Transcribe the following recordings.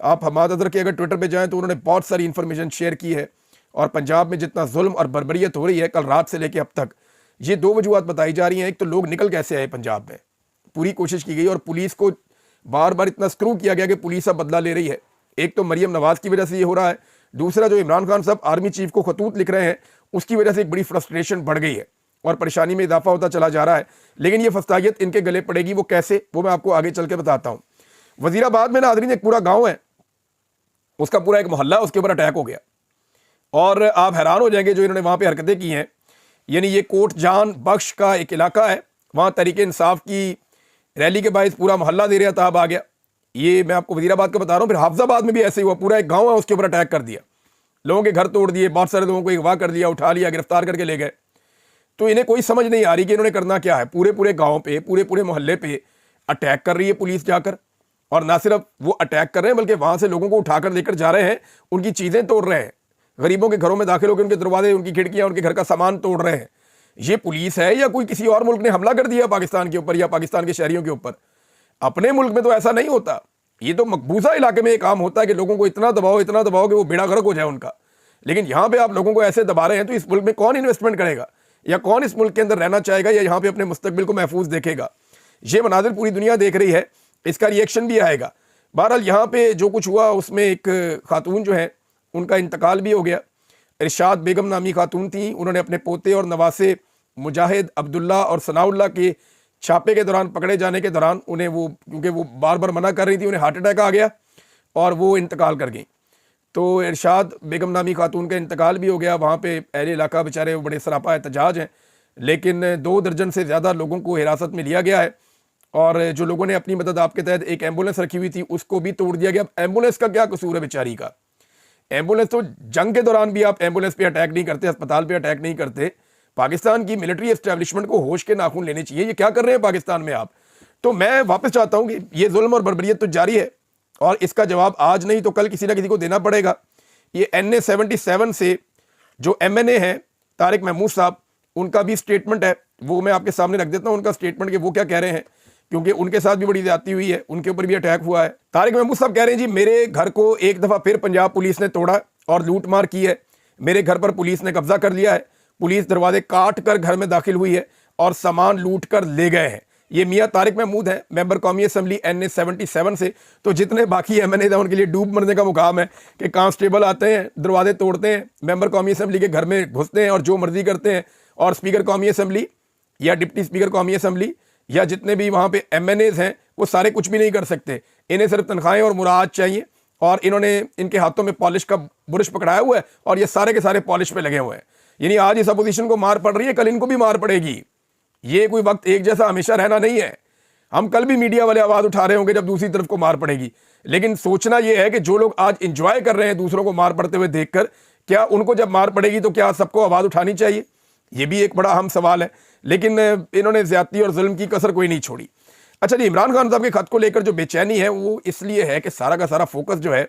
آپ حماد اظہر کے اگر ٹویٹر پہ جائیں تو انہوں نے بہت ساری انفارمیشن شیئر کی ہے، اور پنجاب میں جتنا ظلم اور بربریت ہو رہی ہے کل رات سے لے کے اب تک، یہ دو وجوہات بتائی جا رہی ہیں۔ ایک تو لوگ نکل کیسے آئے پنجاب میں، پوری کوشش کی گئی اور پولیس کو بار بار اتنا سکرو کیا گیا کہ پولیس اب بدلہ لے رہی ہے۔ ایک تو مریم نواز کی وجہ سے یہ ہو رہا ہے، دوسرا جو عمران خان صاحب آرمی چیف کو خطوط لکھ رہے ہیں اس کی وجہ سے ایک بڑی فرسٹریشن بڑھ گئی ہے اور پریشانی میں اضافہ ہوتا چلا جا رہا ہے۔ لیکن یہ فسطائیت ان کے گلے پڑے گی، وہ کیسے، وہ میں آپ کو آگے چل کے بتاتا ہوں۔ وزیر آباد میں ناظرین ایک پورا گاؤں ہے، اس کا پورا ایک محلہ اس کے اوپر اٹیک ہو گیا، اور آپ حیران ہو جائیں گے جو انہوں نے وہاں پہ حرکتیں کی ہیں۔ یعنی یہ کوٹ جان بخش کا ایک علاقہ ہے، وہاں تحریک انصاف کی ریلی کے باعث پورا محلہ زیر عتاب آ گیا۔ یہ میں آپ کو وزیر آباد کا بتا رہا ہوں، پھر حافظ آباد میں بھی ایسے ہی ہوا، پورا ایک گاؤں ہے اس کے اوپر اٹیک کر دیا، لوگوں کے گھر توڑ دیے، بہت سارے لوگوں کو اغوا کر لیا، اٹھا لیا، گرفتار کر کے لے گئے۔ تو انہیں کوئی سمجھ نہیں آ رہی کہ انہوں نے کرنا کیا ہے، پورے گاؤں پہ، پورے محلے پہ اٹیک کر رہی ہے پولیس جا کر، اور نہ صرف وہ اٹیک کر رہے ہیں بلکہ وہاں سے لوگوں کو اٹھا کر لے کر جا رہے ہیں، ان کی چیزیں توڑ رہے ہیں، غریبوں کے گھروں میں داخل ہو کے ان کے دروازے، ان کی کھڑکیاں، ان کے گھر کا سامان توڑ رہے ہیں۔ یہ پولیس ہے یا کوئی کسی اور ملک نے حملہ کر دیا پاکستان کے اوپر یا پاکستان کے شہریوں کے اوپر؟ اپنے ملک میں تو ایسا نہیں ہوتا، یہ تو مقبوضہ علاقے میں یہ کام ہوتا ہے کہ لوگوں کو اتنا دباؤ کہ وہ بیڑا غرق ہو جائے ان کا۔ لیکن یہاں پہ آپ لوگوں کو ایسے دبا رہے ہیں تو اس ملک میں کون انویسٹمنٹ کرے گا، یا کون اس ملک کے اندر رہنا چاہے گا، یا یہاں پہ اپنے مستقبل کو محفوظ دیکھے گا؟ یہ مناظر پوری دنیا دیکھ رہی ہے، اس کا ریئیکشن بھی آئے گا۔ بہرحال یہاں پہ جو کچھ ہوا اس میں ایک خاتون جو ہے ان کا انتقال بھی ہو گیا، ارشاد بیگم نامی خاتون تھیں، انہوں نے اپنے پوتے اور نواسے مجاہد عبداللہ اور ثناء اللہ کے چھاپے کے دوران، پکڑے جانے کے دوران، انہیں وہ کیونکہ وہ بار بار منع کر رہی تھی، انہیں ہارٹ اٹیک آ گیا اور وہ انتقال کر گئیں۔ تو ارشاد بیگم نامی خاتون کا انتقال بھی ہو گیا۔ وہاں پہ اہل علاقہ بیچارے وہ بڑے سراپا احتجاج ہیں، لیکن 2 درجن سے زیادہ لوگوں کو حراست میں لیا گیا ہے، اور جو لوگوں نے اپنی مدد آپ کے تحت ایک ایمبولینس رکھی ہوئی تھی اس کو بھی توڑ دیا گیا۔ اب ایمبولینس کا کیا قصور ہے بیچاری کا؟ ایمبولینس تو جنگ کے دوران بھی آپ ایمبولینس پہ اٹیک نہیں کرتے، اسپتال پہ اٹیک نہیں کرتے۔ پاکستان کی ملٹری اسٹیبلشمنٹ کو ہوش کے ناخن لینے چاہیے، یہ کیا کر رہے ہیں پاکستان میں آپ؟ تو میں واپس چاہتا ہوں کہ یہ ظلم اور بربریت تو جاری ہے، اور اس کا جواب آج نہیں تو کل کسی نہ کسی کو دینا پڑے گا۔ یہ NA-77 سے جو MNA ہیں طارق محمود صاحب، ان کا بھی سٹیٹمنٹ ہے، وہ میں آپ کے سامنے رکھ دیتا ہوں ان کا سٹیٹمنٹ کہ وہ کیا کہہ رہے ہیں، کیونکہ ان کے ساتھ بھی بڑی زیادتی ہوئی ہے، ان کے اوپر بھی اٹیک ہوا ہے۔ طارق محمود صاحب کہہ رہے ہیں جی میرے گھر کو ایک دفعہ پھر پنجاب پولیس نے توڑا اور لوٹ مار کی ہے، میرے گھر پر پولیس نے قبضہ کر لیا ہے، پولیس دروازے کاٹ کر گھر میں داخل ہوئی ہے اور سامان لوٹ کر لے گئے ہیں۔ یہ میاں طارق محمود ہیں، ممبر قومی اسمبلی NA-77 سے۔ تو جتنے باقی MNA ہیں ان کے لیے ڈوب مرنے کا مقام ہے کہ کانسٹیبل آتے ہیں، دروازے توڑتے ہیں، ممبر قومی اسمبلی کے گھر میں گھستے ہیں اور جو مرضی کرتے ہیں، اور اسپیکر قومی اسمبلی یا ڈپٹی اسپیکر قومی اسمبلی یا جتنے بھی وہاں پہ MNAs ہیں وہ سارے کچھ بھی نہیں کر سکتے۔ انہیں صرف تنخواہیں اور مراعات چاہیے، اور انہوں نے ان کے ہاتھوں میں پالش کا برش پکڑایا ہوا ہے اور یہ سارے کے سارے پالش پہ لگے ہوئے ہیں۔ یعنی آج اس اپوزیشن کو مار پڑ رہی ہے، کل ان کو بھی مار پڑے گی۔ یہ کوئی وقت ایک جیسا ہمیشہ رہنا نہیں ہے۔ ہم کل بھی میڈیا والے آواز اٹھا رہے ہوں گے جب دوسری طرف کو مار پڑے گی، لیکن سوچنا یہ ہے کہ جو لوگ آج انجوائے کر رہے ہیں دوسروں کو مار پڑتے ہوئے دیکھ کر، کیا ان کو جب مار پڑے گی تو کیا سب کو آواز اٹھانی چاہیے؟ یہ بھی ایک بڑا اہم سوال ہے۔ لیکن انہوں نے زیادتی اور ظلم کی کسر کوئی نہیں چھوڑی۔ اچھا جی، عمران خان صاحب کے خط کو لے کر جو بے چینی ہے وہ اس لیے ہے کہ سارا کا سارا فوکس جو ہے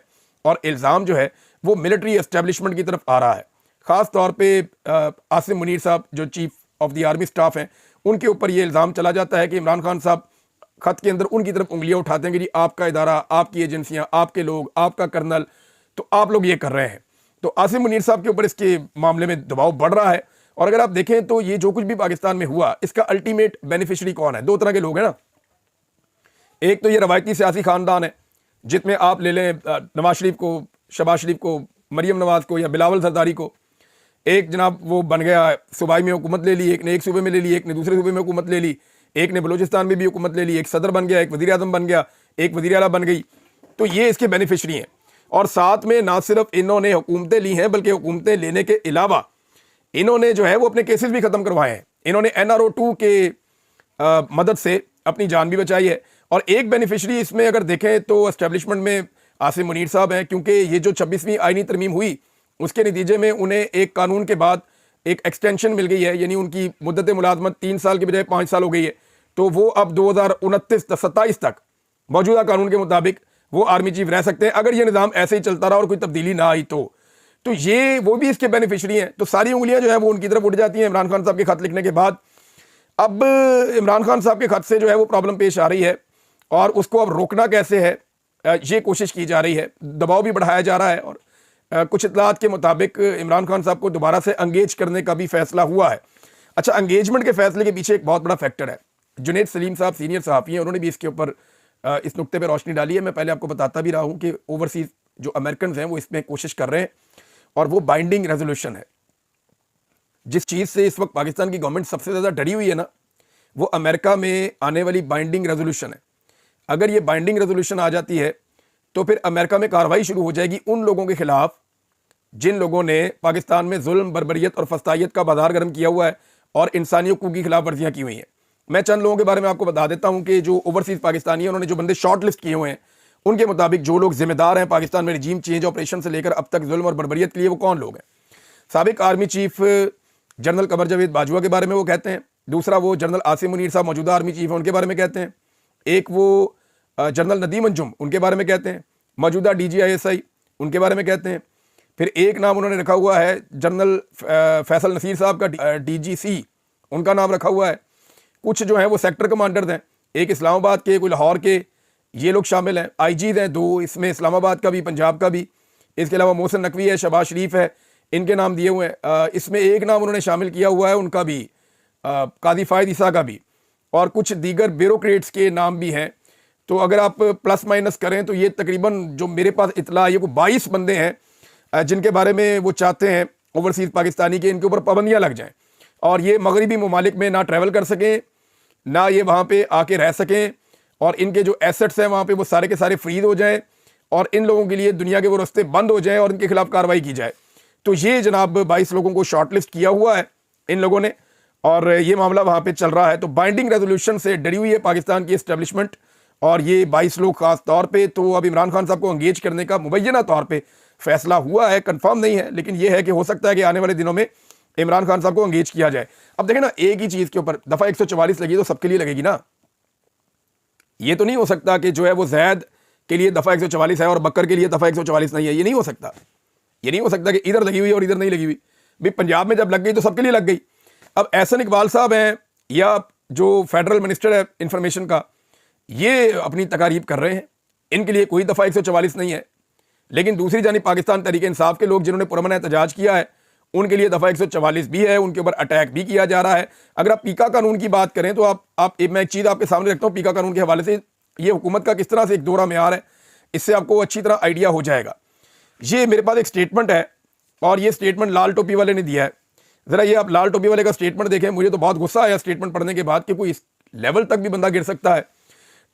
اور الزام جو ہے وہ ملٹری اسٹیبلشمنٹ کی طرف آ رہا ہے۔ خاص طور پہ عاصم منیر صاحب جو chief of the army staff ہیں، ان کے اوپر یہ الزام چلا جاتا ہے کہ عمران خان صاحب خط کے اندر ان کی طرف انگلیاں اٹھاتے ہیں کہ جی آپ کا ادارہ، آپ کی ایجنسیاں، آپ کے لوگ، آپ کا کرنل، تو آپ لوگ یہ کر رہے ہیں۔ تو عاصم منیر صاحب کے اوپر اس کے معاملے میں دباؤ بڑھ رہا ہے، اور اگر آپ دیکھیں تو یہ جو کچھ بھی پاکستان میں ہوا اس کا الٹیمیٹ بینیفیشری کون ہے؟ 2 طرح کے لوگ ہیں نا۔ ایک تو یہ روایتی سیاسی خاندان ہے، جس میں آپ لے لیں نواز شریف کو، شہباز شریف کو، مریم نواز کو یا بلاول زرداری کو۔ ایک جناب وہ بن گیا، صوبائی میں حکومت لے لی، ایک نے ایک صوبے میں لے لی، ایک نے دوسرے صوبے میں حکومت لے لی، ایک نے بلوچستان میں بھی حکومت لے لی، ایک صدر بن گیا، ایک وزیر اعظم بن گیا، ایک وزیر اعلیٰ بن گئی۔ تو یہ اس کے بینیفیشری ہیں، اور ساتھ میں نہ صرف انہوں نے حکومتیں لی ہیں بلکہ حکومتیں لینے کے علاوہ انہوں نے جو ہے وہ اپنے کیسز بھی ختم کروائے ہیں۔ انہوں نے NRO-2 کے مدد سے اپنی جان بھی بچائی ہے۔ اور ایک بینیفیشری اس میں اگر دیکھیں تو اسٹیبلشمنٹ میں عاصم منیر صاحب ہیں، کیونکہ یہ جو 26ویں آئینی ترمیم ہوئی اس کے نتیجے میں انہیں ایک قانون کے بعد ایک ایکسٹینشن مل گئی ہے، یعنی ان کی مدت ملازمت 3 سال کے بجائے 5 سال ہو گئی ہے۔ تو وہ اب 2029-27 تک موجودہ قانون کے مطابق وہ آرمی چیف رہ سکتے ہیں، اگر یہ نظام ایسے ہی چلتا رہا اور کوئی تبدیلی نہ آئی تو یہ وہ بھی اس کے بینیفیشری ہیں۔ تو ساری انگلیاں جو ہیں وہ ان کی طرف اٹھ جاتی ہیں عمران خان صاحب کے خط لکھنے کے بعد۔ اب عمران خان صاحب کے خط سے جو ہے وہ پرابلم پیش آ رہی ہے، اور اس کو اب روکنا کیسے ہے یہ کوشش کی جا رہی ہے، دباؤ بھی بڑھایا جا رہا ہے، اور کچھ اطلاعات کے مطابق عمران خان صاحب کو دوبارہ سے انگیج کرنے کا بھی فیصلہ ہوا ہے۔ اچھا، انگیجمنٹ کے فیصلے کے پیچھے ایک بہت بڑا فیکٹر ہے۔ جنید سلیم صاحب سینئر صحافی ہیں، انہوں نے بھی اس کے اوپر اس نقطے پہ روشنی ڈالی ہے۔ میں پہلے آپ کو بتاتا بھی رہا ہوں کہ اوورسیز جو امریکنز ہیں وہ اس میں کوشش کر رہے ہیں، اور وہ بائنڈنگ ریزولوشن ہے۔ جس چیز سے اس وقت پاکستان کی گورنمنٹ سب سے زیادہ ڈری ہوئی ہے نا، وہ امریکہ میں آنے والی بائنڈنگ ریزولوشن ہے۔ اگر یہ بائنڈنگ ریزولوشن آ جاتی ہے تو پھر امریکہ میں کارروائی شروع ہو جائے گی ان لوگوں کے خلاف جن لوگوں نے پاکستان میں ظلم، بربریت اور فسطائیت کا بازار گرم کیا ہوا ہے اور انسانی حقوق کی خلاف ورزیاں کی ہوئی ہیں۔ میں چند لوگوں کے بارے میں آپ کو بتا دیتا ہوں کہ جو اوورسیز پاکستانی ہیں، انہوں نے جو بندے شارٹ لسٹ کیے ہوئے ہیں، ان کے مطابق جو لوگ ذمہ دار ہیں پاکستان میں رجیم چینج آپریشن سے لے کر اب تک ظلم اور بربریت کے لیے، وہ کون لوگ ہیں؟ سابق army chief general Qamar Javed Bajwa کے بارے میں وہ کہتے ہیں، دوسرا وہ جنرل عاصم منیر صاحب موجودہ آرمی چیف ہیں، ان کے بارے میں کہتے ہیں، ایک وہ جنرل ندیم انجم، ان کے بارے میں کہتے ہیں، موجودہ ڈی جی ISI ان کے بارے میں کہتے ہیں، پھر ایک نام انہوں نے رکھا ہوا ہے جنرل فیصل نصیر صاحب کا، DGC ان کا نام رکھا ہوا ہے۔ کچھ جو ہیں وہ سیکٹر کمانڈرز ہیں، ایک اسلام آباد کے، کوئی لاہور کے، یہ لوگ شامل ہیں۔ IGs ہیں 2، اس میں اسلام آباد کا بھی، پنجاب کا بھی، اس کے علاوہ محسن نقوی ہے، شہباز شریف ہے، ان کے نام دیے ہوئے ہیں۔ اس میں ایک نام انہوں نے شامل کیا ہوا ہے ان کا بھی، قاضی فائد عیسیٰ کا بھی، اور کچھ دیگر بیوروکریٹس کے نام بھی ہیں۔ تو اگر آپ پلس مائنس کریں تو یہ تقریباً جو میرے پاس اطلاع یہ کو 22 بندے ہیں جن کے بارے میں وہ چاہتے ہیں اوورسیز پاکستانی کے ان کے اوپر پابندیاں لگ جائیں، اور یہ مغربی ممالک میں نہ ٹریول کر سکیں، نہ یہ وہاں پہ آ کے رہ سکیں، اور ان کے جو ایسٹس ہیں وہاں پہ وہ سارے کے سارے فریز ہو جائیں، اور ان لوگوں کے لیے دنیا کے وہ رستے بند ہو جائیں اور ان کے خلاف کارروائی کی جائے۔ تو یہ جناب 22 لوگوں کو شارٹ لسٹ کیا ہوا ہے ان لوگوں نے، اور یہ معاملہ وہاں پہ چل رہا ہے۔ تو بائنڈنگ ریزولوشن سے ڈری ہوئی ہے پاکستان کی اسٹیبلشمنٹ، اور یہ 22 لوگ خاص طور پہ۔ تو اب عمران خان صاحب کو انگیج کرنے کا مبینہ طور پہ فیصلہ ہوا ہے، کنفرم نہیں ہے، لیکن یہ ہے کہ ہو سکتا ہے کہ آنے والے دنوں میں عمران خان صاحب کو انگیج کیا جائے۔ اب دیکھیں نا، ایک ہی چیز کے اوپر دفعہ 144 لگی تو سب کے لیے لگے گی نا۔ یہ تو نہیں ہو سکتا کہ جو ہے وہ زید کے لیے دفعہ 144 ہے اور بکر کے لیے دفعہ 144 نہیں ہے، یہ نہیں ہو سکتا۔ یہ نہیں ہو سکتا کہ ادھر لگی ہوئی اور ادھر نہیں لگی ہوئی۔ بھی پنجاب میں جب لگ گئی تو سب کے لیے لگ گئی۔ اب احسن اقبال صاحب ہیں یا جو فیڈرل منسٹر ہے انفارمیشن کا، یہ اپنی تقاریب کر رہے ہیں، ان کے لیے کوئی دفعہ 144 نہیں ہے، لیکن دوسری جانب پاکستان تحریک انصاف کے لوگ جنہوں نے پرامن احتجاج کیا ہے ان کے لیے دفعہ 144 بھی ہے، ان کے اوپر اٹیک بھی کیا جا رہا ہے۔ اگر آپ پیکا قانون کی بات کریں تو میں ایک چیز آپ کے سامنے رکھتا ہوں پیکا قانون کے حوالے سے، یہ حکومت کا کس طرح سے ایک دورہ معیار ہے، اس سے آپ کو اچھی طرح آئیڈیا ہو جائے گا۔ یہ میرے پاس ایک سٹیٹمنٹ ہے، اور یہ سٹیٹمنٹ لال ٹوپی والے نے دیا ہے۔ ذرا یہ آپ لال ٹوپی والے کا سٹیٹمنٹ دیکھیں، مجھے تو بہت غصہ آیا سٹیٹمنٹ پڑھنے کے بعد کہ کوئی اس لیول تک بھی بندہ گر سکتا ہے۔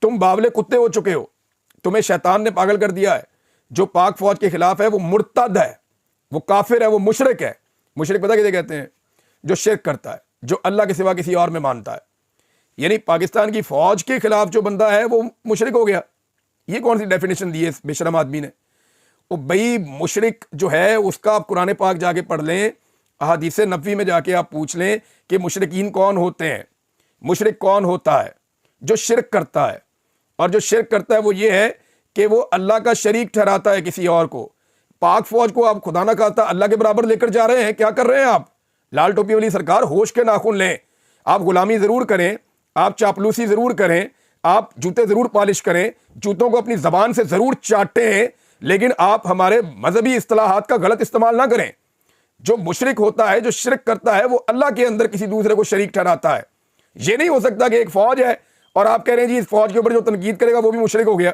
تم باولے کتے ہو چکے ہو، تمہیں شیطان نے پاگل کر دیا ہے۔ جو پاک فوج کے خلاف ہے وہ مرتد ہے، وہ کافر ہے، وہ مشرک ہے۔ مشرک پتہ کسے کہتے ہیں؟ جو شرک کرتا ہے، جو اللہ کے سوا کسی اور میں مانتا ہے۔ یعنی پاکستان کی فوج کے خلاف جو بندہ ہے وہ مشرک ہو گیا۔ یہ کون سی ڈیفینیشن دی ہے اس بے شرم آدمی نے؟ وہ بھائی مشرک جو ہے اس کا آپ قرآن پاک جا کے پڑھ لیں، احادیث نبوی میں جا کے آپ پوچھ لیں کہ مشرکین کون ہوتے ہیں۔ مشرک کون ہوتا ہے؟ جو شرک کرتا ہے، اور جو شرک کرتا ہے وہ یہ ہے کہ وہ اللہ کا شریک ٹھہراتا ہے کسی اور کو۔ پاک فوج کو آپ خدا نہ خواستہ اللہ کے برابر لے کر جا رہے ہیں، کیا کر رہے ہیں آپ؟ لال ٹوپی والی سرکار ہوش کے ناخن لیں۔ آپ غلامی ضرور کریں، آپ چاپلوسی ضرور کریں، آپ جوتے ضرور پالش کریں، جوتوں کو اپنی زبان سے ضرور چاٹیں، لیکن آپ ہمارے مذہبی اصطلاحات کا غلط استعمال نہ کریں۔ جو مشرک ہوتا ہے، جو شرک کرتا ہے، وہ اللہ کے اندر کسی دوسرے کو شریک ٹھہراتا ہے۔ یہ نہیں ہو سکتا کہ ایک فوج ہے اور آپ کہہ رہے ہیں جی اس فوج کے اوپر جو تنقید کرے گا وہ بھی مشرک ہو گیا۔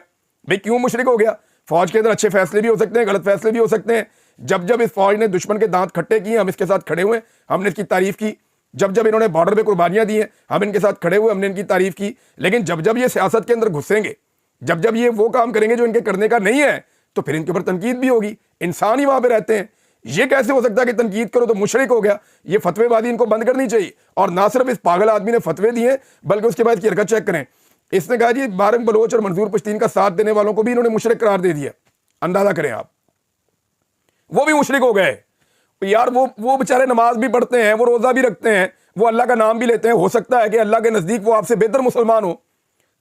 بھئی کیوں مشرک ہو گیا؟ فوج کے اندر اچھے فیصلے بھی ہو سکتے ہیں، غلط فیصلے بھی ہو سکتے ہیں۔ جب اس فوج نے دشمن کے دانت کھٹے کیے، ہم اس کے ساتھ کھڑے ہوئے، ہم نے اس کی تعریف کی۔ جب انہوں نے بارڈر پہ قربانیاں دی ہیں، ہم ان کے ساتھ کھڑے ہوئے، ہم نے ان کی تعریف کی۔ لیکن جب یہ سیاست کے اندر گھسیں گے، جب یہ وہ کام کریں گے جو ان کے کرنے کا نہیں ہے، تو پھر ان کے اوپر تنقید بھی ہوگی۔ انسان ہی وہاں پہ رہتے ہیں، یہ کیسے ہو سکتا ہے کہ تنقید کرو تو مشرک ہو گیا؟ یہ فتوے بازی ان کو بند کرنی چاہیے۔ اور نہ صرف اس پاگل آدمی نے فتوے دیے بلکہ اس کے بعد کی حرکت چیک کریں۔ اس نے کہا جی بارنگ بلوچ اور منظور پشتین کا ساتھ دینے والوں کو بھی انہوں نے مشرک قرار دے دیا۔ اندازہ کریں آپ، وہ بھی مشرک ہو گئے۔ یار وہ بیچارے نماز بھی پڑھتے ہیں، وہ روزہ بھی رکھتے ہیں، وہ اللہ کا نام بھی لیتے ہیں۔ ہو سکتا ہے کہ اللہ کے نزدیک وہ آپ سے بہتر مسلمان ہو،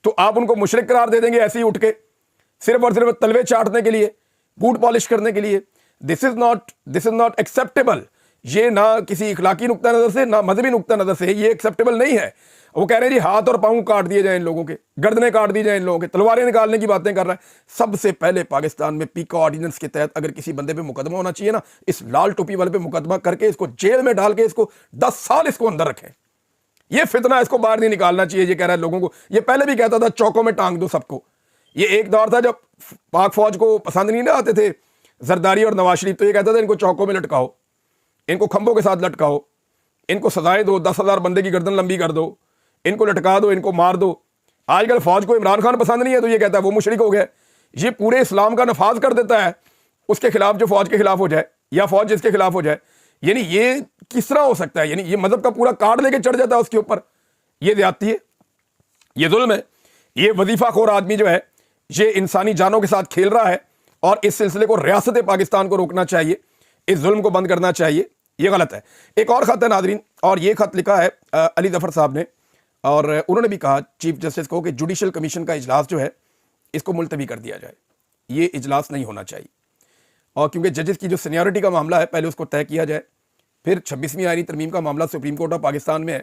تو آپ ان کو مشرک قرار دے دیں گے ایسے ہی اٹھ کے، صرف اور صرف تلوے چاٹنے کے لیے، بوٹ پالش کرنے کے لیے۔ دس از ناٹ ایکسیپٹیبل۔ یہ نہ کسی اخلاقی نقطہ نظر سے نہ مذہبی نقطہ نظر سے یہ ایکسیپٹیبل نہیں ہے. وہ کہہ رہے ہیں جی ہاتھ اور پاؤں کاٹ دیے جائیں ان لوگوں کے, گردنیں کاٹ دی جائیں ان لوگوں کے, تلواریں نکالنے کی باتیں کر رہا ہے. سب سے پہلے پاکستان میں پیکا آرڈیننس کے تحت اگر کسی بندے پہ مقدمہ ہونا چاہیے نا, اس لال ٹوپی والے پہ مقدمہ کر کے اس کو جیل میں ڈال کے اس کو 10 سال اس کو اندر رکھیں. یہ فتنہ اس کو باہر نہیں نکالنا چاہیے. یہ کہہ رہا ہے لوگوں کو, یہ پہلے بھی کہتا تھا چوکوں میں ٹانگ دو سب کو. یہ ایک دور تھا جب پاک فوج کو پسند نہیں آتے تھے زرداری اور نواز شریف, تو یہ کہتا تھا ان کو چوکوں میں لٹکاؤ, ان کو کھمبوں کے ساتھ لٹکاؤ, ان کو سزائیں دو, 10,000 بندے کی گردن لمبی کر دو, ان کو لٹکا دو, ان کو مار دو. آج کل فوج کو عمران خان پسند نہیں ہے تو یہ کہتا ہے وہ مشرک ہو گیا. یہ پورے اسلام کا نفاذ کر دیتا ہے اس کے خلاف جو فوج کے خلاف ہو جائے یا فوج جس کے خلاف ہو جائے. یعنی یہ کس طرح ہو سکتا ہے؟ یعنی یہ مذہب کا پورا کارڈ لے کے چڑھ جاتا ہے اس کے اوپر. یہ زیادتی ہے, یہ ظلم ہے. یہ وظیفہ خور آدمی جو ہے یہ انسانی جانوں کے ساتھ کھیل رہا ہے, اور اس سلسلے کو ریاست پاکستان کو روکنا چاہیے, اس ظلم کو بند کرنا چاہیے. یہ غلط ہے. ایک اور خط ہے ناظرین, اور یہ خط لکھا ہے علی ظفر صاحب نے, اور انہوں نے بھی کہا چیف جسٹس کو کہ جوڈیشل کمیشن کا اجلاس جو ہے اس کو ملتوی کر دیا جائے. یہ اجلاس نہیں ہونا چاہیے, اور کیونکہ ججز کی جو سینیورٹی کا معاملہ ہے پہلے اس کو طے کیا جائے. پھر 26ویں آئینی ترمیم کا معاملہ سپریم کورٹ آف پاکستان میں ہے,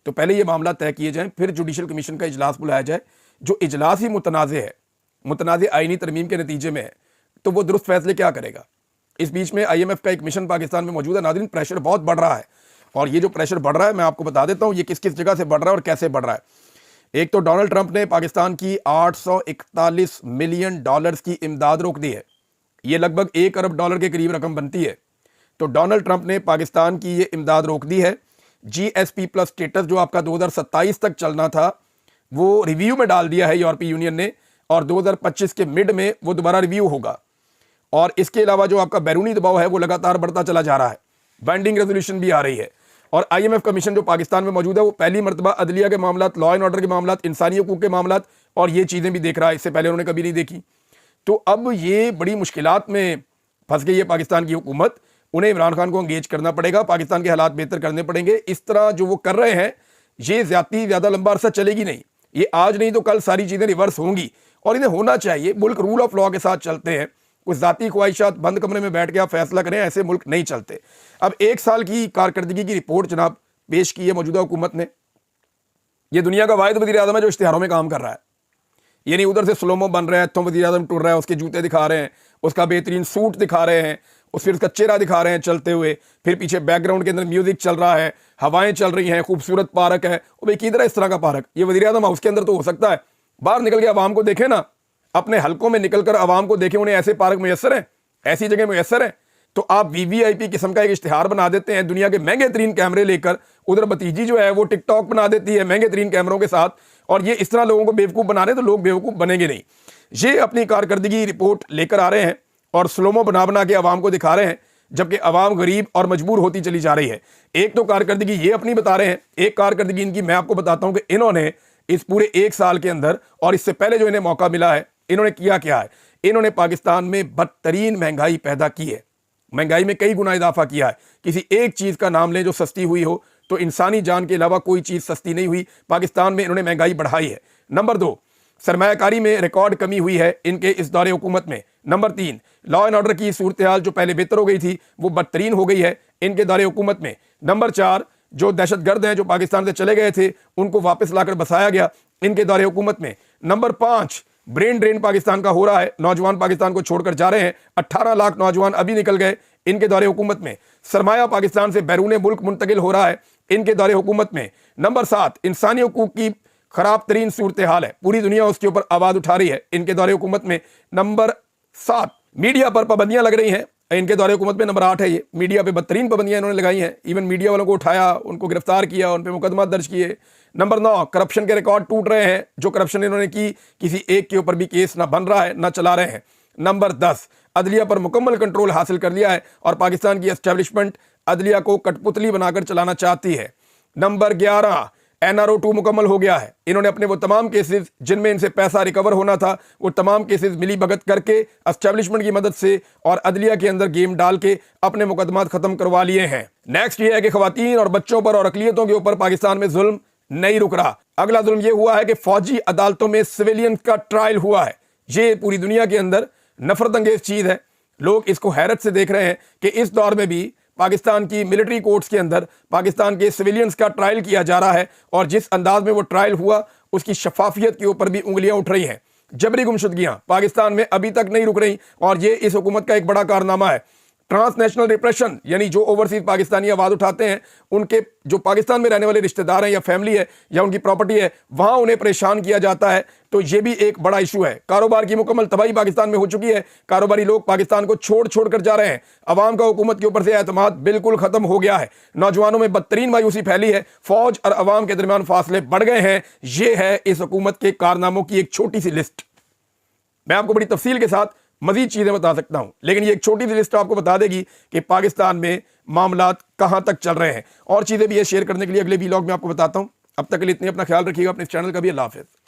تو پہلے یہ معاملہ طے کیے جائیں, پھر جوڈیشل کمیشن کا اجلاس بلایا جائے. جو اجلاس ہی متنازع ہے, متنازع آئینی ترمیم کے نتیجے میں ہے, تو وہ درست فیصلے کیا کرے گا؟ اس بیچ میں IMF کا ایک مشن پاکستان میں موجود ہے. ناظرین پریشر بہت بڑھ رہا ہے, اور یہ جو پریشر بڑھ رہا ہے میں آپ کو بتا دیتا ہوں یہ کس کس جگہ سے بڑھ رہا ہے اور کیسے بڑھ رہا ہے. ایک تو ڈونلڈ ٹرمپ نے پاکستان کی $841 ملین کی امداد روک دی ہے. یہ لگ بھگ $1 ارب کے قریب رقم بنتی ہے. تو ڈونلڈ ٹرمپ نے پاکستان کی یہ امداد روک دی ہے. GSP+ سٹیٹس جو آپ کا 2027 تک چلنا تھا وہ ریویو میں ڈال دیا ہے یورپی یونین نے, اور 2025 کے مڈ میں وہ دوبارہ ریویو ہوگا. اور اس کے علاوہ جو آپ کا بیرونی دباؤ ہے وہ لگاتار بڑھتا چلا جا رہا ہے. بائنڈنگ ریزولوشن بھی آ رہی ہے, اور IMF کمیشن جو پاکستان میں موجود ہے وہ پہلی مرتبہ عدلیہ کے معاملات, لا اینڈ آرڈر کے معاملات, انسانی حقوق کے معاملات اور یہ چیزیں بھی دیکھ رہا ہے. اس سے پہلے انہوں نے کبھی نہیں دیکھی. تو اب یہ بڑی مشکلات میں پھنس گئی ہے پاکستان کی حکومت. انہیں عمران خان کو انگیج کرنا پڑے گا, پاکستان کے حالات بہتر کرنے پڑیں گے. اس طرح جو وہ کر رہے ہیں یہ زیادتی زیادہ لمبا عرصہ چلے گی نہیں. یہ آج نہیں تو کل ساری چیزیں ریورس ہوں گی, اور انہیں ہونا چاہیے. ملک رول آف لا کے ساتھ چلتے ہیں. کچھ ذاتی خواہشات بند کمرے میں بیٹھ کے آپ فیصلہ کریں, ایسے ملک نہیں چلتے. اب 1 سال کی کارکردگی کی رپورٹ جناب پیش کی ہے موجودہ حکومت نے. یہ دنیا کا واحد وزیر اعظم ہے جو اشتہاروں میں کام کر رہا ہے. یعنی ادھر سے سلومو بن رہا ہے, تو وزیر اعظم ٹر رہا ہے, اس کے جوتے دکھا رہے ہیں, اس کا بہترین سوٹ دکھا رہے ہیں, پھر اس کا چہرہ دکھا رہے ہیں چلتے ہوئے, پھر پیچھے بیک گراؤنڈ کے اندر میوزک چل رہا ہے, ہوائیں چل رہی ہیں, خوبصورت پارک ہے. وہ بھائی کدھر ہے اس طرح کا پارک؟ یہ وزیر اعظم ہاؤس کے اندر تو ہو سکتا ہے, باہر نکل کے عوام کو دیکھیں نا, اپنے حلقوں میں نکل کر عوام کو دیکھیں, انہیں ایسے پارک میسر ہیں, ایسی جگہ میسر ہیں. تو آپ VVIP قسم کا ایک اشتہار بنا دیتے ہیں دنیا کے مہنگے ترین کیمرے لے کر. ادھر بتیجی جو ہے وہ ٹک ٹاک بنا دیتی ہے مہنگے ترین کیمروں کے ساتھ, اور یہ اس طرح لوگوں کو بیوقوف بنا رہے ہیں, تو لوگ بیوقوف بنیں گے نہیں. یہ اپنی کارکردگی رپورٹ لے کر آ رہے ہیں اور سلومو بنا کے عوام کو دکھا رہے ہیں, جبکہ عوام غریب اور مجبور ہوتی چلی جا رہی ہے. ایک تو کارکردگی یہ اپنی بتا رہے ہیں, ایک کارکردگی ان کی میں آپ کو بتاتا ہوں کہ انہوں نے اس پورے 1 سال کے اندر اور اس سے پہلے جو انہیں موقع ملا ہے انہوں نے کیا ہے. انہوں نے پاکستان میں بدترین مہنگائی پیدا کی ہے. مہنگائی میں کئی گنا اضافہ کیا ہے. کسی ایک چیز کا نام لیں جو سستی ہوئی ہو, تو انسانی جان کے علاوہ کوئی چیز سستی نہیں ہوئی. پاکستان میں انہوں نے مہنگائی بڑھائی ہے. نمبر 2, سرمایہ کاری میں ریکارڈ کمی ہوئی ہے ان کے اس دور حکومت میں. نمبر 3, لا اینڈ آرڈر کی صورتحال جو پہلے بہتر ہو گئی تھی وہ بدترین ہو گئی ہے ان کے دور حکومت میں. نمبر 4, جو دہشت گرد ہیں جو پاکستان سے چلے گئے تھے ان کو واپس لا کر بسایا گیا ان کے دور حکومت میں. نمبر 5, برین ڈرین پاکستان کا ہو رہا ہے, نوجوان پاکستان کو چھوڑ کر جا رہے ہیں. 18 لاکھ نوجوان ابھی نکل گئے ان کے دور حکومت میں. سرمایہ پاکستان سے بیرون ملک منتقل ہو رہا ہے ان کے دور حکومت میں. نمبر 7, انسانی حقوق کی خراب ترین صورتحال ہے, پوری دنیا اس کے اوپر آواز اٹھا رہی ہے ان کے دور حکومت میں. نمبر 7, میڈیا پر پابندیاں لگ رہی ہیں ان کے دور حکومت میں. نمبر 8 ہے یہ, میڈیا پہ بدترین پابندیاں انہوں نے لگائی ہیں. ایون میڈیا والوں کو اٹھایا, ان کو گرفتار کیا, ان پہ مقدمات درج کیے. نمبر 9, کرپشن کے ریکارڈ ٹوٹ رہے ہیں. جو کرپشن انہوں نے کی کسی ایک کے اوپر بھی کیس نہ بن رہا ہے نہ چلا رہے ہیں. نمبر 10, عدلیہ پر مکمل کنٹرول حاصل کر لیا ہے اور پاکستان کی اسٹیبلشمنٹ عدلیہ کو کٹ پتلی بنا کر چلانا چاہتی ہے. نمبر 11, NRO 2 مکمل ہو گیا ہے. انہوں نے اپنے وہ تمام کیسز جن میں ان سے پیسہ ریکور ہونا تھا وہ تمام کیسز ملی بھگت کر کے اسٹیبلشمنٹ کی مدد سے اور عدلیہ کے اندر گیم ڈال کے اپنے مقدمات ختم کروا لیے ہیں. نیکسٹ یہ ہے کہ خواتین اور بچوں پر اور اقلیتوں کے اوپر پاکستان میں ظلم نہیں رک رہا. اگلا ظلم یہ ہوا ہے کہ فوجی عدالتوں میں سویلین کا ٹرائل ہوا ہے. یہ پوری دنیا کے اندر نفرت انگیز چیز ہے. لوگ اس کو حیرت سے دیکھ رہے ہیں کہ اس دور میں بھی پاکستان کی ملٹری کورٹس کے اندر پاکستان کے سویلینز کا ٹرائل کیا جا رہا ہے، اور جس انداز میں وہ ٹرائل ہوا اس کی شفافیت کے اوپر بھی انگلیاں اٹھ رہی ہیں۔ جبری گمشدگیاں پاکستان میں ابھی تک نہیں رک رہی، اور یہ اس حکومت کا ایک بڑا کارنامہ ہے۔ ٹرانس نیشنل ریپریشن، یعنی جو اوورسیز پاکستانی آواز اٹھاتے ہیں، ان کے جو پاکستان میں رہنے والے رشتہ دار ہیں یا فیملی ہے یا ان کی پراپرٹی ہے، وہاں انہیں پریشان کیا جاتا ہے، تو یہ بھی ایک بڑا ایشو ہے۔ کاروبار کی مکمل تباہی پاکستان میں ہو چکی ہے، کاروباری لوگ پاکستان کو چھوڑ کر جا رہے ہیں، عوام کا حکومت کے اوپر سے اعتماد بالکل ختم ہو گیا ہے، نوجوانوں میں بدترین مایوسی پھیلی ہے، فوج اور عوام کے درمیان فاصلے بڑھ گئے ہیں۔ یہ ہے اس حکومت کے کارناموں کی ایک چھوٹی سی لسٹ۔ میں آپ کو بڑی تفصیل کے ساتھ مزید چیزیں بتا سکتا ہوں، لیکن یہ ایک چھوٹی سی لسٹ آپ کو بتا دے گی کہ پاکستان میں معاملات کہاں تک چل رہے ہیں، اور چیزیں بھی یہ شیئر کرنے کے لیے اگلے ویلاگ میں آپ کو بتاتا ہوں۔ اب تک کے لیے اتنے، اپنا خیال رکھیے گا، اپنے اس چینل کا بھی۔ اللہ حافظ۔